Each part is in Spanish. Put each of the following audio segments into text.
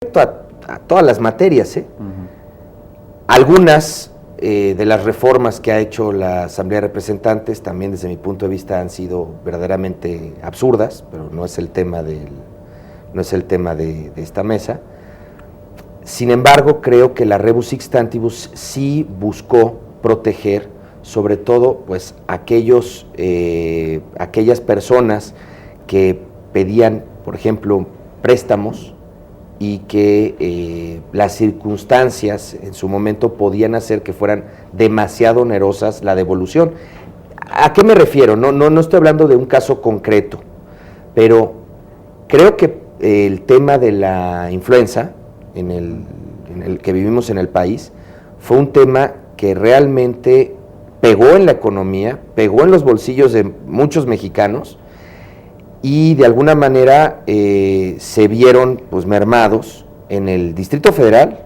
respecto a todas las materias, algunas de las reformas que ha hecho la Asamblea de Representantes también desde mi punto de vista han sido verdaderamente absurdas, pero no es el tema de esta mesa. Sin embargo, creo que la Rebus Sic Stantibus sí buscó proteger sobre todo pues aquellas personas que pedían, por ejemplo, préstamos y que las circunstancias en su momento podían hacer que fueran demasiado onerosas la devolución. ¿A qué me refiero? No estoy hablando de un caso concreto, pero creo que el tema de la influenza en el que vivimos en el país fue un tema que realmente pegó en la economía, pegó en los bolsillos de muchos mexicanos y de alguna manera se vieron pues mermados en el Distrito Federal,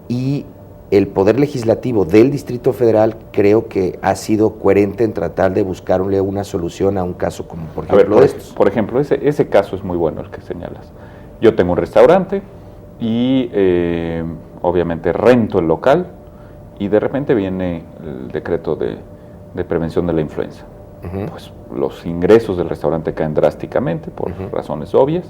y el Poder Legislativo del Distrito Federal creo que ha sido coherente en tratar de buscarle una solución a un caso como por ejemplo estos. Por ejemplo, ese caso es muy bueno el que señalas. Yo tengo un restaurante y obviamente rento el local y de repente viene el decreto de prevención de la influenza. Pues los ingresos del restaurante caen drásticamente por razones obvias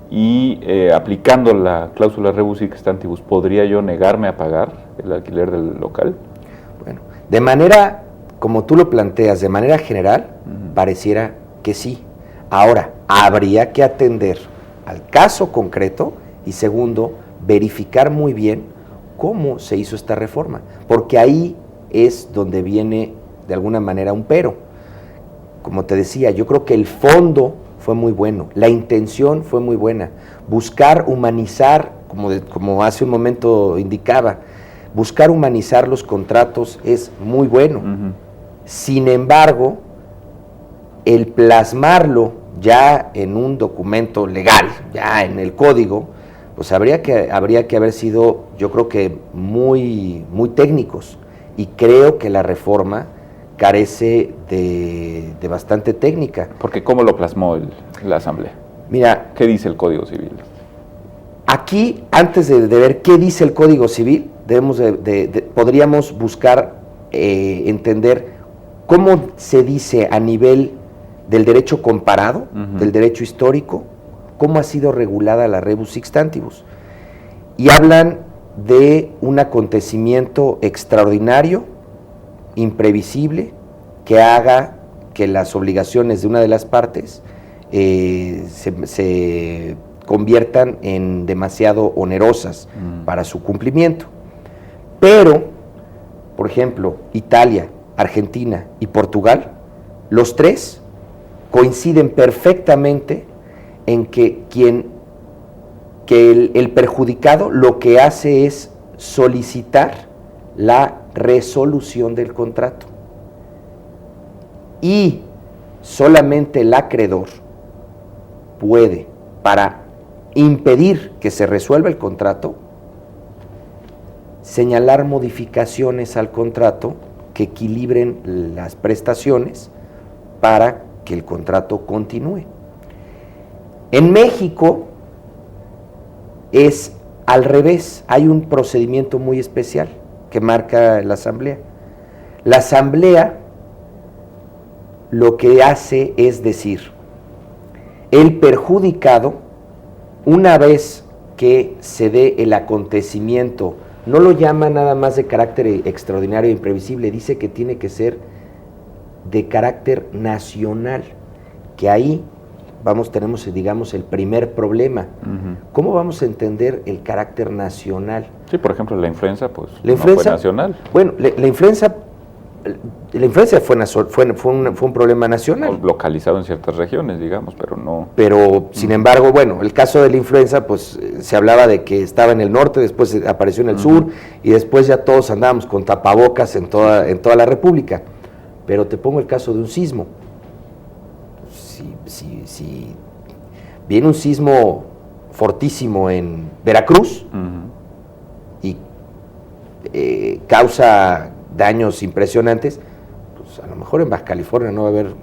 y aplicando la cláusula Rebus Sic Stantibus, ¿podría yo negarme a pagar el alquiler del local? Bueno, de manera, como tú lo planteas, de manera general, pareciera que sí. Ahora, habría que atender al caso concreto y segundo, verificar muy bien cómo se hizo esta reforma, porque ahí es donde viene de alguna manera un pero. Como te decía, yo creo que el fondo fue muy bueno, la intención fue muy buena, buscar humanizar, como hace un momento indicaba, buscar humanizar los contratos es muy bueno. Sin embargo, el plasmarlo ya en un documento legal, ya en el código, pues habría que haber sido, yo creo que muy técnicos, y creo que la reforma carece de bastante técnica. Porque ¿cómo lo plasmó la Asamblea? Mira, ¿qué dice el Código Civil? Aquí, antes de ver qué dice el Código Civil, podríamos buscar entender cómo se dice a nivel del derecho comparado, del derecho histórico, cómo ha sido regulada la Rebus Sic Stantibus. Y hablan de un acontecimiento extraordinario, imprevisible, que haga que las obligaciones de una de las partes se conviertan en demasiado onerosas para su cumplimiento. Pero, por ejemplo, Italia, Argentina y Portugal, los tres coinciden perfectamente en que el perjudicado lo que hace es solicitar la resolución del contrato, y solamente el acreedor puede, para impedir que se resuelva el contrato, señalar modificaciones al contrato que equilibren las prestaciones para que el contrato continúe. En México es al revés, hay un procedimiento muy especial que marca la Asamblea. La Asamblea lo que hace es decir, el perjudicado, una vez que se dé el acontecimiento, no lo llama nada más de carácter extraordinario e imprevisible, dice que tiene que ser de carácter nacional, que ahí tenemos, digamos, el primer problema. ¿Cómo vamos a entender el carácter nacional? Sí, por ejemplo, la influenza, pues, no fue nacional. Bueno, la influenza fue un problema nacional. Localizado en ciertas regiones, digamos, pero no. Pero, sin embargo, bueno, el caso de la influenza, pues, se hablaba de que estaba en el norte, después apareció en el sur, y después ya todos andábamos con tapabocas en toda la República. Pero te pongo el caso de un sismo. Si viene un sismo fortísimo en Veracruz y causa daños impresionantes, pues a lo mejor en Baja California no va a haber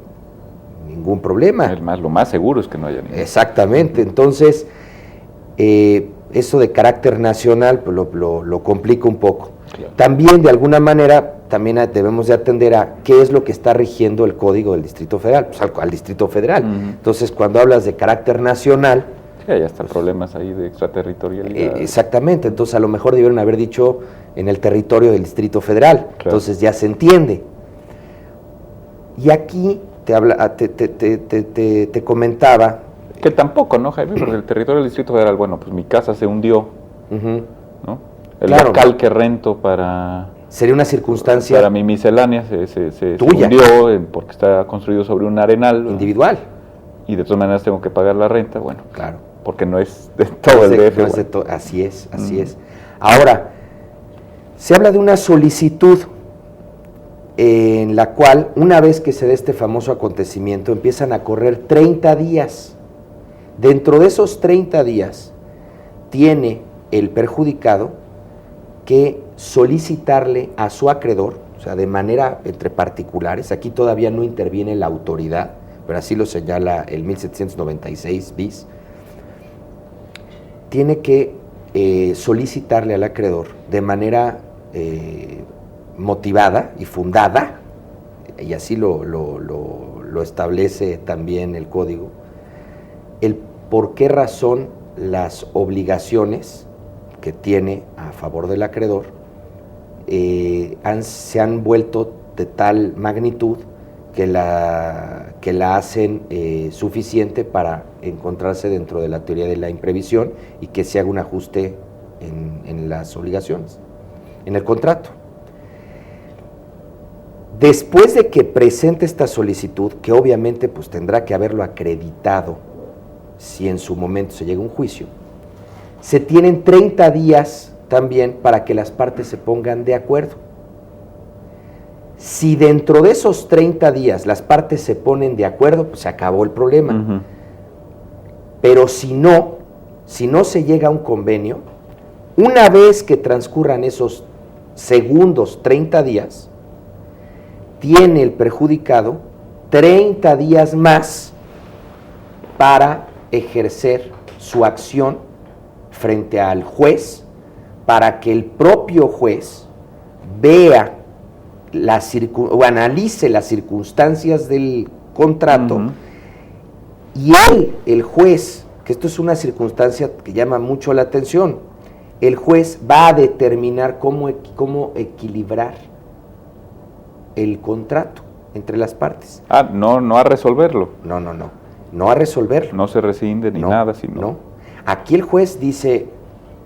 ningún problema. Lo más seguro es que no haya ningún. Exactamente. Entonces, eso de carácter nacional pues, lo complica un poco. Claro. También, de alguna manera, también debemos de atender a qué es lo que está rigiendo el Código del Distrito Federal, pues al Distrito Federal. Entonces, cuando hablas de carácter nacional... Sí, hay hasta problemas ahí de extraterritorialidad. Exactamente, entonces a lo mejor debieron haber dicho en el territorio del Distrito Federal, claro. Entonces ya se entiende. Y aquí te comentaba... Que tampoco, ¿no, Jaime? Porque el territorio del Distrito Federal, bueno, pues mi casa se hundió, ¿no? El local que rento para... Sería una circunstancia... Para mi miscelánea se tuya. hundió porque está construido sobre un arenal. Individual. Y de todas maneras tengo que pagar la renta, bueno. Claro. Porque no es de todo el DF. Así es. Ahora, se habla de una solicitud en la cual, una vez que se dé este famoso acontecimiento, empiezan a correr 30 días. Dentro de esos 30 días, tiene el perjudicado que solicitarle a su acreedor, o sea, de manera entre particulares, aquí todavía no interviene la autoridad, pero así lo señala el 1796 bis, tiene que solicitarle al acreedor de manera motivada y fundada, y así lo establece también el código, el por qué razón las obligaciones que tiene a favor del acreedor se han vuelto de tal magnitud que la hacen suficiente para encontrarse dentro de la teoría de la imprevisión y que se haga un ajuste en las obligaciones, en el contrato. Después de que presente esta solicitud, que obviamente pues tendrá que haberlo acreditado si en su momento se llega a un juicio, se tienen 30 días también para que las partes se pongan de acuerdo. Si dentro de esos 30 días las partes se ponen de acuerdo, pues se acabó el problema. Pero si no se llega a un convenio, una vez que transcurran esos segundos 30 días, tiene el perjudicado 30 días más para ejercer su acción frente al juez, para que el propio juez vea o analice las circunstancias del contrato y el juez, que esto es una circunstancia que llama mucho la atención, el juez va a determinar cómo equilibrar el contrato entre las partes. No a resolverlo. No a resolverlo. No se rescinde ni nada, sino... No. Aquí el juez dice,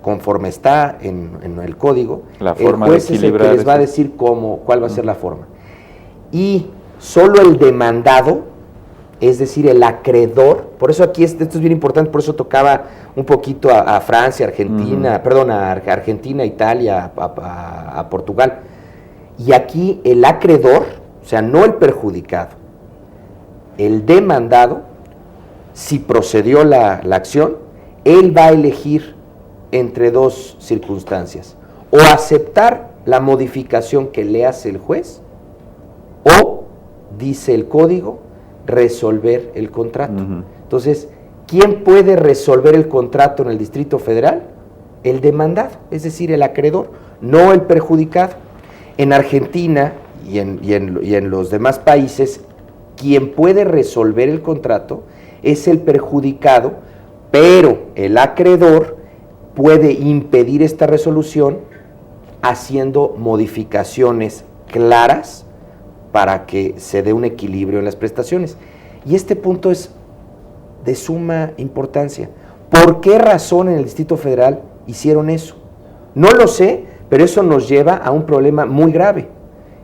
conforme está en el código, la forma el juez de es el que les va a decir cuál va a ser la forma. Y solo el demandado, es decir, el acreedor, por eso aquí esto es bien importante, por eso tocaba un poquito a Francia, Argentina, a Argentina, Italia, a Portugal. Y aquí el acreedor, o sea, no el perjudicado, el demandado, si procedió la acción, él va a elegir entre dos circunstancias, o aceptar la modificación que le hace el juez, o, dice el código, resolver el contrato. Entonces, ¿quién puede resolver el contrato en el Distrito Federal? El demandado, es decir, el acreedor, no el perjudicado. En Argentina y en los demás países, quien puede resolver el contrato es el perjudicado, pero el acreedor puede impedir esta resolución haciendo modificaciones claras para que se dé un equilibrio en las prestaciones. Y este punto es de suma importancia. ¿Por qué razón en el Distrito Federal hicieron eso? No lo sé, pero eso nos lleva a un problema muy grave.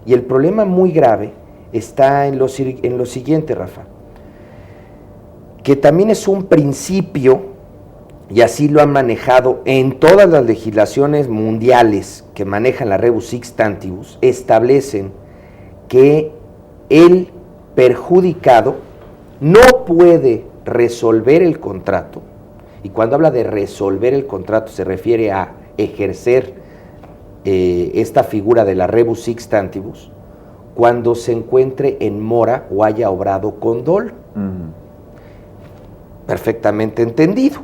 Y el problema muy grave está en lo siguiente, Rafa, que también es un principio, y así lo han manejado en todas las legislaciones mundiales que manejan la rebus sic stantibus, establecen que el perjudicado no puede resolver el contrato, y cuando habla de resolver el contrato se refiere a ejercer esta figura de la rebus sic stantibus cuando se encuentre en mora o haya obrado con dolo. Perfectamente entendido.